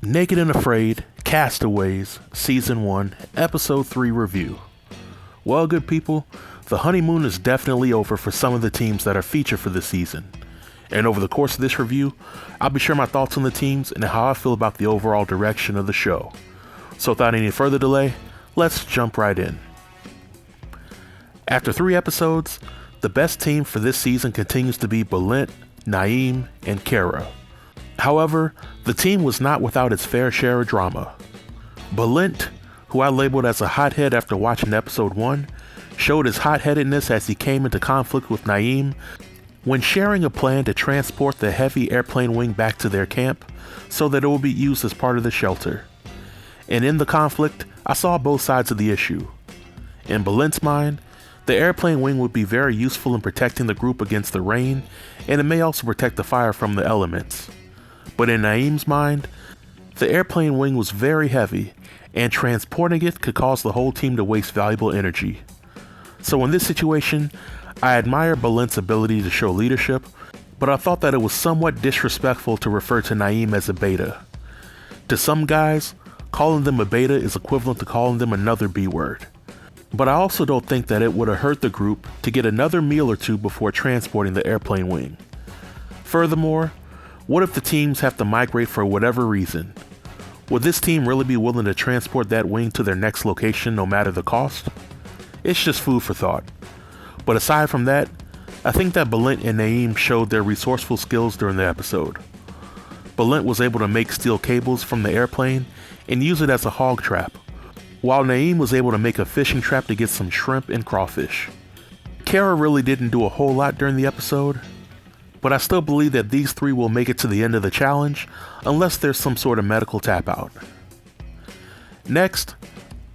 Naked and Afraid Castaways Season 1 Episode 3 Review. Well, good people, the honeymoon is definitely over for some of the teams that are featured for this season. And over the course of this review, I'll be sharing my thoughts on the teams and how I feel about the overall direction of the show. So without any further delay, let's jump right in. After 3 episodes, the best team for this season continues to be Balint, Naim, and Kara. However, the team was not without its fair share of drama. Balint, who I labeled as a hothead after watching episode 1, showed his hot-headedness as he came into conflict with Naim when sharing a plan to transport the heavy airplane wing back to their camp so that it will be used as part of the shelter. And in the conflict, I saw both sides of the issue. In Balint's mind, the airplane wing would be very useful in protecting the group against the rain, and it may also protect the fire from the elements. But in Naim's mind, the airplane wing was very heavy, and transporting it could cause the whole team to waste valuable energy. So in this situation, I admire Balint's ability to show leadership, but I thought that it was somewhat disrespectful to refer to Naim as a beta. To some guys, calling them a beta is equivalent to calling them another B word. But I also don't think that it would have hurt the group to get another meal or two before transporting the airplane wing. Furthermore, what if the teams have to migrate for whatever reason? Would this team really be willing to transport that wing to their next location no matter the cost? It's just food for thought. But aside from that, I think that Balint and Naim showed their resourceful skills during the episode. Balint was able to make steel cables from the airplane and use it as a hog trap, while Naim was able to make a fishing trap to get some shrimp and crawfish. Kara really didn't do a whole lot during the episode, but I still believe that these 3 will make it to the end of the challenge unless there's some sort of medical tap out. Next,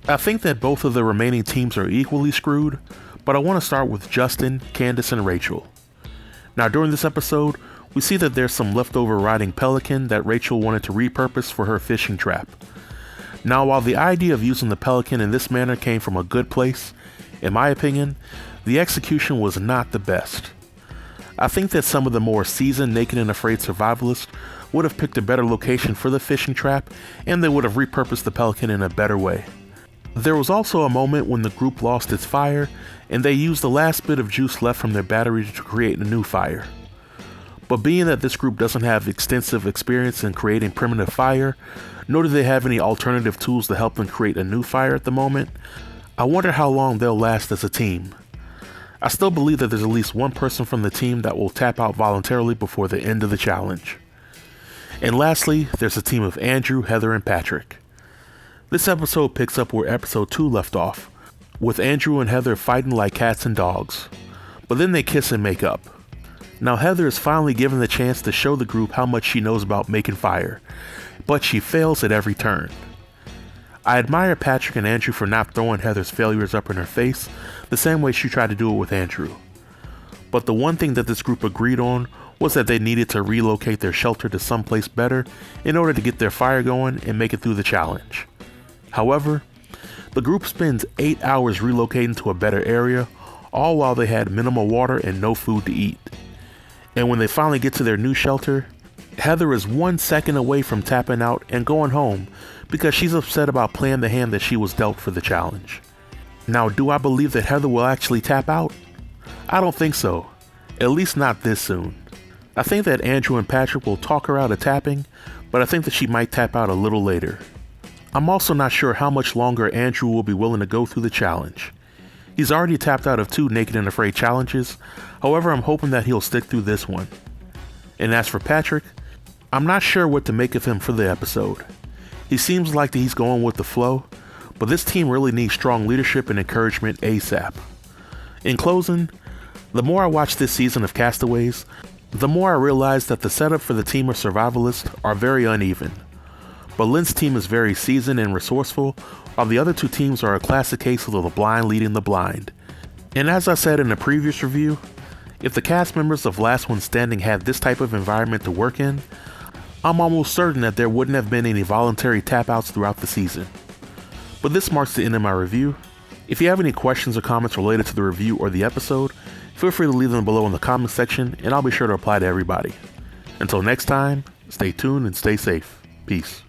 I think that both of the remaining teams are equally screwed, but I want to start with Justin, Candace, and Rachel. Now during this episode, we see that there's some leftover rotting pelican that Rachel wanted to repurpose for her fishing trap. Now while the idea of using the pelican in this manner came from a good place, in my opinion, the execution was not the best. I think that some of the more seasoned Naked and Afraid survivalists would have picked a better location for the fishing trap, and they would have repurposed the pelican in a better way. There was also a moment when the group lost its fire, and they used the last bit of juice left from their battery to create a new fire. But being that this group doesn't have extensive experience in creating primitive fire, nor do they have any alternative tools to help them create a new fire at the moment, I wonder how long they'll last as a team. I still believe that there's at least one person from the team that will tap out voluntarily before the end of the challenge. And lastly, there's a team of Andrew, Heather, and Patrick. This episode picks up where episode 2 left off, with Andrew and Heather fighting like cats and dogs, but then they kiss and make up. Now Heather is finally given the chance to show the group how much she knows about making fire, but she fails at every turn. I admire Patrick and Andrew for not throwing Heather's failures up in her face the same way she tried to do it with Andrew. But the one thing that this group agreed on was that they needed to relocate their shelter to someplace better in order to get their fire going and make it through the challenge. However, the group spends 8 hours relocating to a better area, all while they had minimal water and no food to eat. And when they finally get to their new shelter, Heather is 1 second away from tapping out and going home because she's upset about playing the hand that she was dealt for the challenge. Now, do I believe that Heather will actually tap out? I don't think so, at least not this soon. I think that Andrew and Patrick will talk her out of tapping, but I think that she might tap out a little later. I'm also not sure how much longer Andrew will be willing to go through the challenge. He's already tapped out of 2 Naked and Afraid challenges, however I'm hoping that he'll stick through this one. And as for Patrick, I'm not sure what to make of him for the episode. He seems like that he's going with the flow, but this team really needs strong leadership and encouragement ASAP. In closing, the more I watch this season of Castaways, the more I realize that the setup for the team of survivalists are very uneven. Balint's team is very seasoned and resourceful, while the other 2 teams are a classic case of the blind leading the blind. And as I said in a previous review, if the cast members of Last One Standing had this type of environment to work in, I'm almost certain that there wouldn't have been any voluntary tap outs throughout the season. But this marks the end of my review. If you have any questions or comments related to the review or the episode, feel free to leave them below in the comment section and I'll be sure to reply to everybody. Until next time, stay tuned and stay safe. Peace.